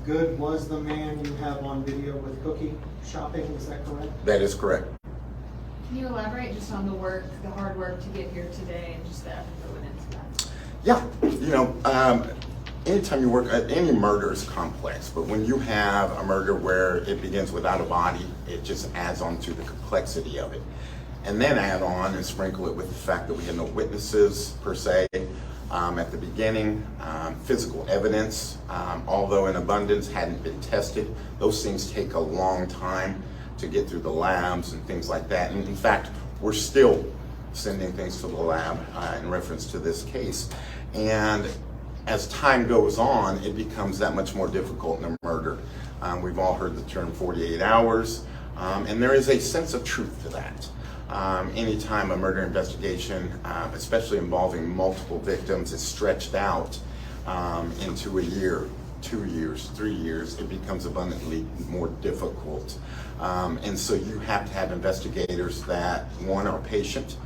Good was the man you have on video with cookie shopping, is that correct? That is correct. Can you elaborate just on the work, the hard work to get here today and just the effort that went into that? Yeah, anytime you work, any murder is complex, but when you have a murder where it begins without a body, it just adds on to the complexity of it. And then add on and sprinkle it with the fact that we had no witnesses per se at the beginning. Physical evidence, although in abundance, hadn't been tested. Those things take a long time to get through the labs and things like that. And in fact, we're still sending things to the lab in reference to this case. And as time goes on, it becomes that much more difficult in a murder. We've all heard the term 48 hours, and there is a sense of truth to that. Anytime a murder investigation, especially involving multiple victims, is stretched out into a year, 2 years, 3 years, it becomes abundantly more difficult. And so you have to have investigators that, one, are patient,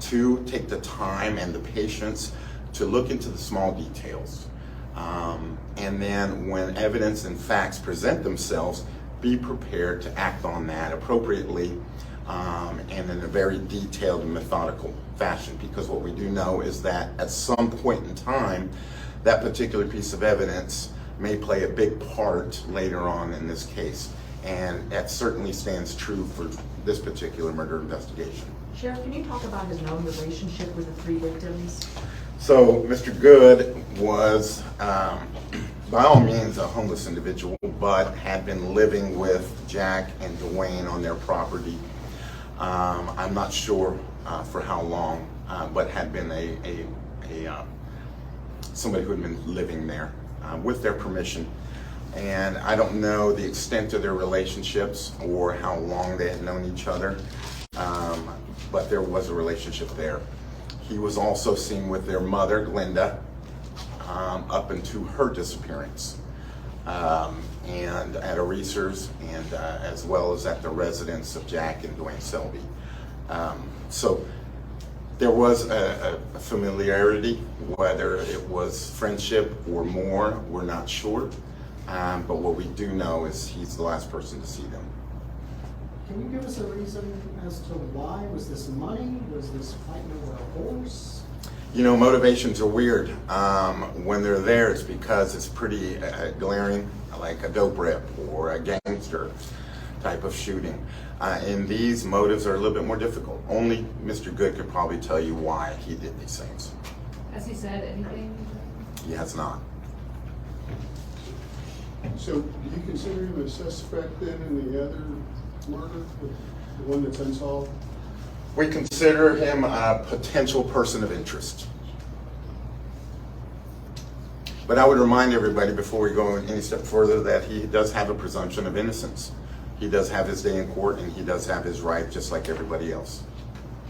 two, take the time and the patience to look into the small details. And then when evidence and facts present themselves, be prepared to act on that appropriately and in a very detailed and methodical fashion. Because what we do know is that at some point in time, that particular piece of evidence may play a big part later on in this case. And that certainly stands true for this particular murder investigation. Sheriff, can you talk about his known relationship with the 3 victims? So Mr. Good was, by all means, a homeless individual, but had been living with Jack and Dwayne on their property. I'm not sure for how long, but had been somebody who had been living there with their permission. And I don't know the extent of their relationships or how long they had known each other, but there was a relationship there. He was also seen with their mother, Glenda, up into her disappearance, and at a Reese's, and as well as at the residence of Jack and Dwayne Selby. So there was a familiarity, whether it was friendship or more, we're not sure. But what we do know is he's the last person to see them. Can you give us a reason as to why? Was this money? Was this fighting over a horse? You know, motivations are weird. When they're there, it's because it's pretty glaring, like a dope rip or a gangster type of shooting. And these motives are a little bit more difficult. Only Mr. Good could probably tell you why he did these things. Has he said anything? He has not. So do you consider him a suspect then in the other murder, the one that's unsolved? We consider him a potential person of interest. But I would remind everybody before we go any step further that he does have a presumption of innocence. He does have his day in court and he does have his right just like everybody else.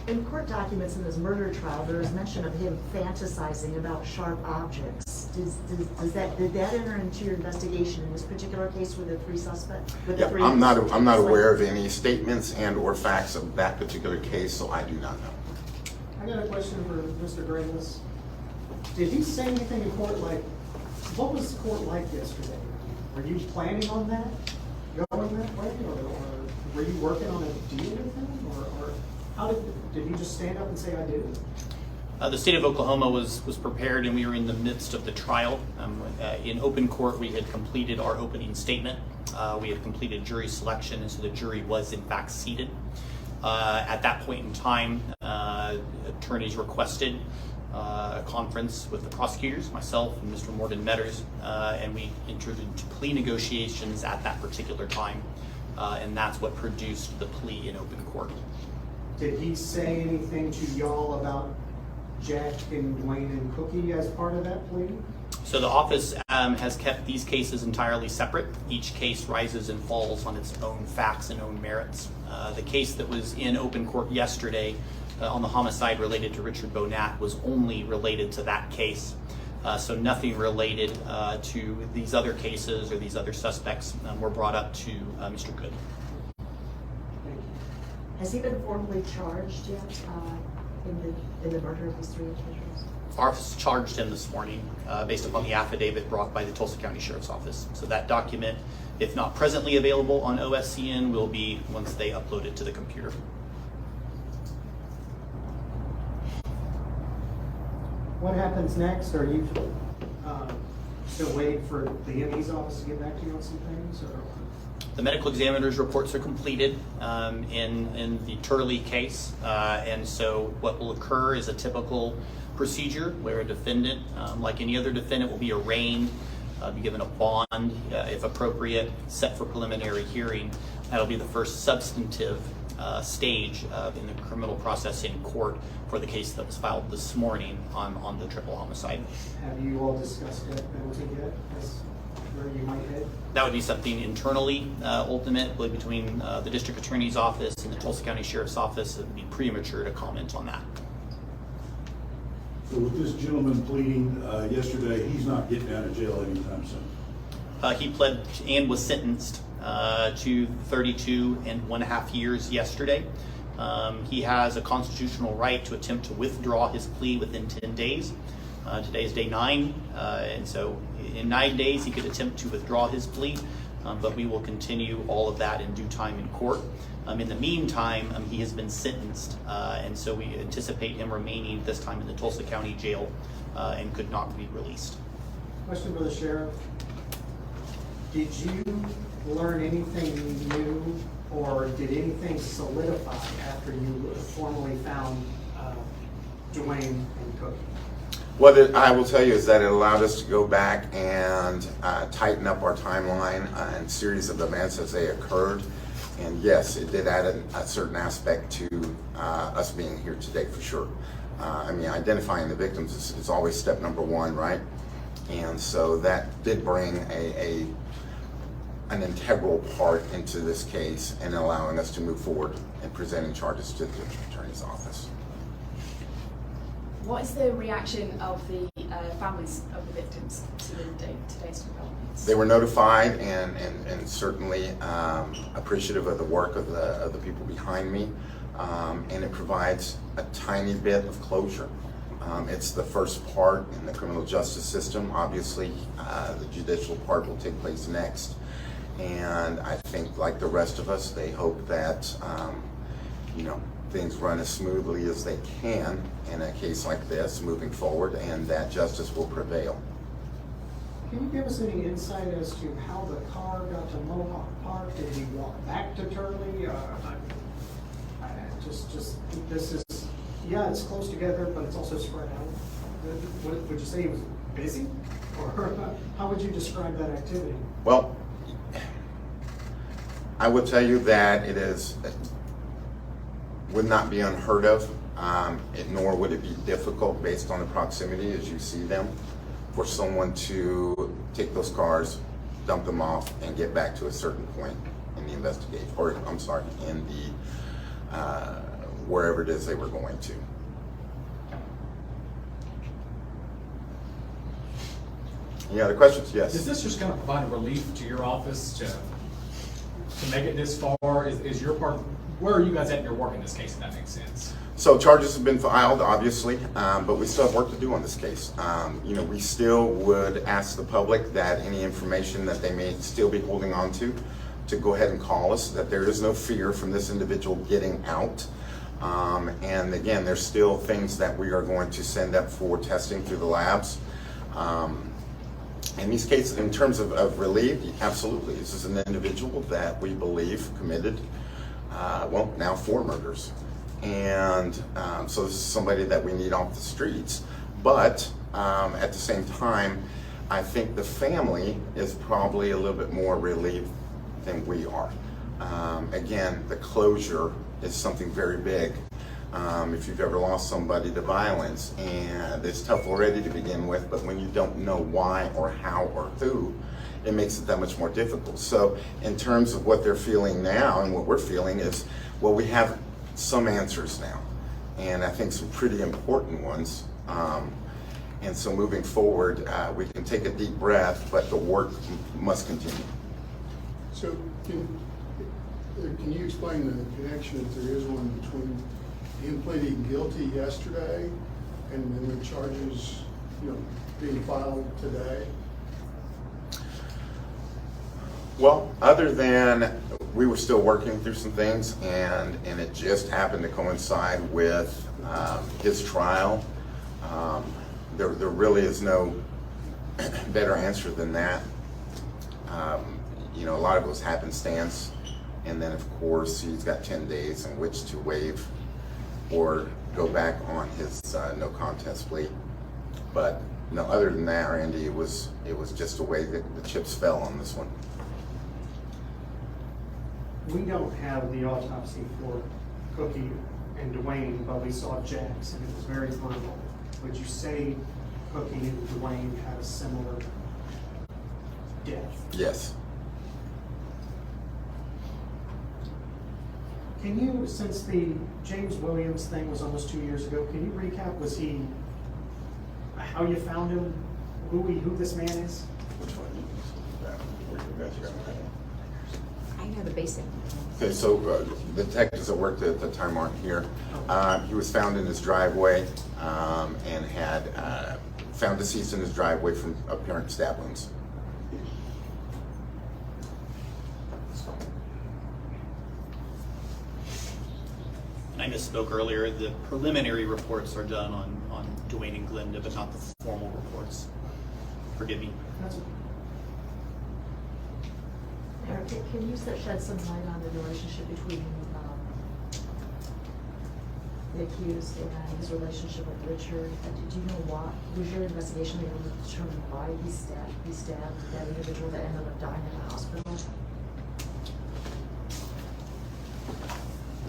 In court documents in his murder trial, there is mention of him fantasizing about sharp objects. Did that enter into your investigation in this particular case with the 3 suspects? Yeah, I'm not aware of any statements and or facts of that particular case, so I do not know. I got a question for Mr. Grayless. Did he say anything in court like, what was court like yesterday? Were you planning on that? Going that way? Or were you working on a deal with him? Or how did he just stand up and say, I do? The state of Oklahoma was prepared, and we were in the midst of the trial. In open court, we had completed our opening statement. We had completed jury selection, and so the jury was in fact seated. At that point in time, attorneys requested a conference with the prosecutors, myself and Mr. Morgan Metters, and we entered into plea negotiations at that particular time, and that's what produced the plea in open court. Did he say anything to y'all about Jack and Dwayne and Cookie as part of that plea? So the office has kept these cases entirely separate. Each case rises and falls on its own facts and own merits. The case that was in open court yesterday on the homicide related to Richard Bonat was only related to that case. So nothing related to these other cases or these other suspects were brought up to Mr. Good. Has he been formally charged yet in the murder of these 3 individuals? office charged him this morning based upon the affidavit brought by the Tulsa County Sheriff's Office. So that document, if not presently available on OSCN, will be once they upload it to the computer. What happens next? Are you still waiting for the ME's office to get back to you on some things, or? The medical examiner's reports are completed in the Turley case, and so what will occur is a typical procedure where a defendant, like any other defendant, will be arraigned, be given a bond if appropriate, set for preliminary hearing. That'll be the first substantive stage in the criminal process in court for the case that was filed this morning on the triple homicide. Have you all discussed death penalty yet, as where you might head? That would be something internally, ultimately between the district attorney's office and the Tulsa County Sheriff's Office. It would be premature to comment on that. So with this gentleman pleading yesterday, he's not getting out of jail anytime soon? He pled and was sentenced to 32.5 years yesterday. He has a constitutional right to attempt to withdraw his plea within 10 days. Today is day 9, and so in 9 days he could attempt to withdraw his plea, but we will continue all of that in due time in court. In the meantime, he has been sentenced, and so we anticipate him remaining this time in the Tulsa County Jail and could not be released. Question for the sheriff. Did you learn anything new, or did anything solidify after you formally found Dwayne and Cookie? What I will tell you is that it allowed us to go back and tighten up our timeline and series of events as they occurred. And yes, it did add a certain aspect to us being here today for sure. I mean, identifying the victims is always step number one, right? And so that did bring an integral part into this case and allowing us to move forward and presenting charges to the district attorney's office. What is the reaction of the families of the victims to today's developments? They were notified and certainly appreciative of the work of the people behind me, and it provides a tiny bit of closure. It's the first part in the criminal justice system. Obviously, the judicial part will take place next, and I think, like the rest of us, they hope that things run as smoothly as they can in a case like this moving forward, and that justice will prevail. Can you give us any insight as to how the car got to Mohawk Park? Did he walk back to Turley? This is, yeah, it's close together, but it's also spread out. Would you say he was busy? Or how would you describe that activity? Well, I would tell you that it would not be unheard of, nor would it be difficult based on the proximity as you see them, for someone to take those cars, dump them off, and get back to a certain point in the investigation, or I'm sorry, in the wherever it is they were going to. Any other questions? Yes. Is this just going to provide a relief to your office to make it this far? Is your part, where are you guys at in your work in this case, if that makes sense? So charges have been filed, obviously, but we still have work to do on this case. We still would ask the public that any information that they may still be holding on to go ahead and call us, that there is no fear from this individual getting out. And again, there's still things that we are going to send up for testing through the labs. In these cases, in terms of relief, absolutely. This is an individual that we believe committed, now 4 murders. And so this is somebody that we need off the streets. But at the same time, I think the family is probably a little bit more relieved than we are. Again, the closure is something very big. If you've ever lost somebody to violence, and it's tough already to begin with, but when you don't know why or how or who, it makes it that much more difficult. So in terms of what they're feeling now and what we're feeling is, well, we have some answers now, and I think some pretty important ones. And so moving forward, we can take a deep breath, but the work must continue. So can you explain the connection, if there is one, between him pleading guilty yesterday and then the charges, being filed today? Well, other than we were still working through some things, and it just happened to coincide with his trial. There really is no better answer than that. A lot of it was happenstance, and then of course he's got 10 days in which to waive or go back on his no contest plea. But no, other than that, Randy, it was just the way that the chips fell on this one. We don't have the autopsy for Cookie and Dwayne, but we saw Jack's, and it was very brutal. Would you say Cookie and Dwayne had a similar death? Yes. Can you, since the James Williams thing was almost 2 years ago, can you recap, how you found him, who this man is? Which one? I know the basic. Okay, so the detectives that worked at the time aren't here. He was found in his driveway and had found deceased in his driveway from apparent stab wounds. I misspoke earlier. The preliminary reports are done on Dwayne and Glinda, but not the formal reports. Forgive me. Eric, can you shed some light on the relationship between the accused and his relationship with Richard? Do you know why? Was your investigation able to determine why he stabbed that individual that ended up dying in the hospital?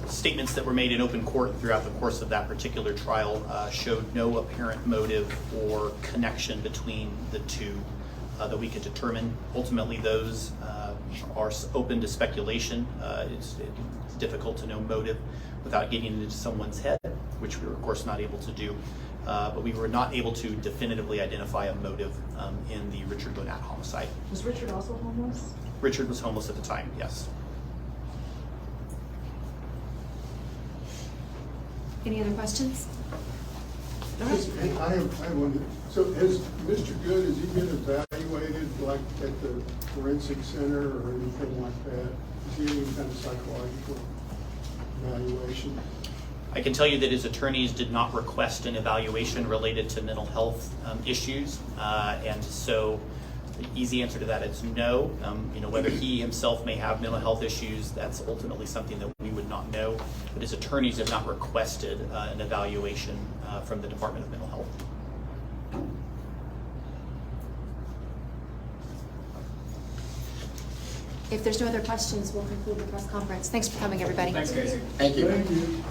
Statements that were made in open court throughout the course of that particular trial showed no apparent motive or connection between the two that we could determine. Ultimately, those are open to speculation. It's difficult to know motive without getting into someone's head, which we were, of course, not able to do. But we were not able to definitively identify a motive in the Richard Gwinnett homicide. Was Richard also homeless? Richard was homeless at the time, yes. Any other questions? I have one. So has Mr. Good, has he been evaluated like at the forensic center or anything like that? Is he any kind of psychological evaluation? I can tell you that his attorneys did not request an evaluation related to mental health issues, and so the easy answer to that is no. Whether he himself may have mental health issues, that's ultimately something that we would not know, but his attorneys have not requested an evaluation from the Department of Mental Health. If there's no other questions, we'll conclude the press conference. Thanks for coming, everybody. Thanks, Casey. Thank you. Thank you.